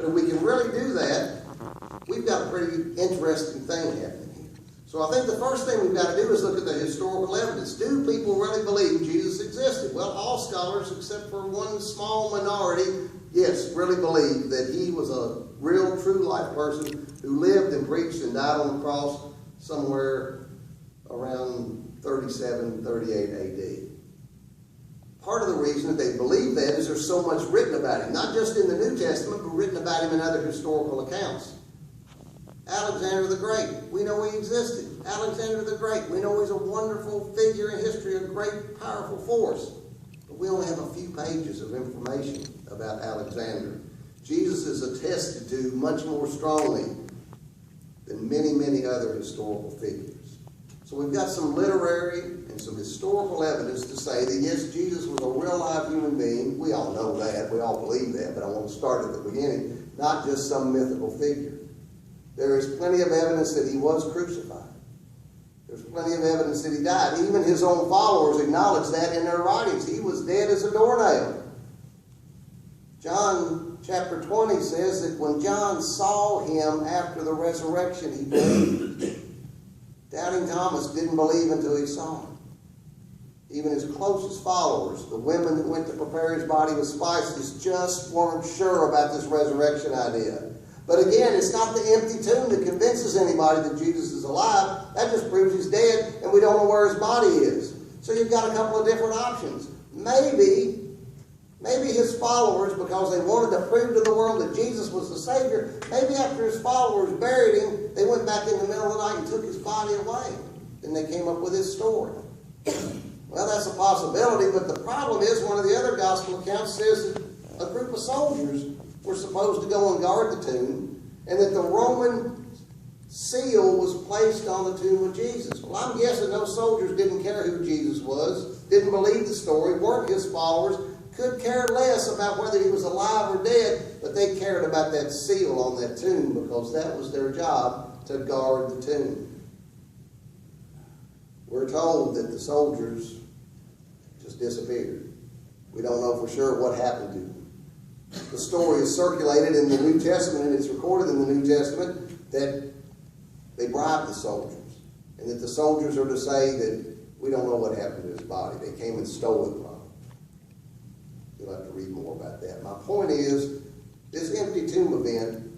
But if we can really do that, we've got a pretty interesting thing happening here. So I think the first thing we've got to do is look at the historical evidence. Do people really believe Jesus existed? Well, all scholars, except for one small minority, yes, really believe that he was a real, true life person who lived and preached and died on the cross somewhere around 37, 38 AD. Part of the reason that they believe that is there's so much written about him, not just in the New Testament, but written about him in other historical accounts. Alexander the Great, we know he existed. Alexander the Great, we know he's a wonderful figure in history, a great, powerful force. But we only have a few pages of information about Alexander. Jesus is attested to much more strongly than many, many other historical figures. So we've got some literary and some historical evidence to say that yes, Jesus was a real live human being. We all know that. We all believe that. But I want to start at the beginning, not just some mythical figure. There is plenty of evidence that he was crucified. There's plenty of evidence that he died. Even his own followers acknowledge that in their writings. He was dead as a doornail. John chapter 20 says that when John saw him after the resurrection, he believed. Doubting Thomas didn't believe until he saw him. Even his closest followers, the women that went to prepare his body with spices, just weren't sure about this resurrection idea. But again, it's not the empty tomb that convinces anybody that Jesus is alive. That just proves he's dead and we don't know where his body is. So you've got a couple of different options. Maybe his followers, because they wanted to prove to the world that Jesus was the Savior, maybe after his followers buried him, they went back in the middle of the night and took his body away. Then they came up with his story. Well, that's a possibility, but the problem is one of the other gospel accounts says that a group of soldiers were supposed to go and guard the tomb, and that the Roman seal was placed on the tomb of Jesus. Well, I'm guessing those soldiers didn't care who Jesus was, didn't believe the story, weren't his followers, could care less about whether he was alive or dead, but they cared about that seal on that tomb because that was their job, to guard the tomb. We're told that the soldiers just disappeared. We don't know for sure what happened to them. The story is circulated in the New Testament, and it's recorded in the New Testament that they bribed the soldiers, and that the soldiers are to say that we don't know what happened to his body. They came and stole it from him. You'll have to read more about that. My point is, this empty tomb event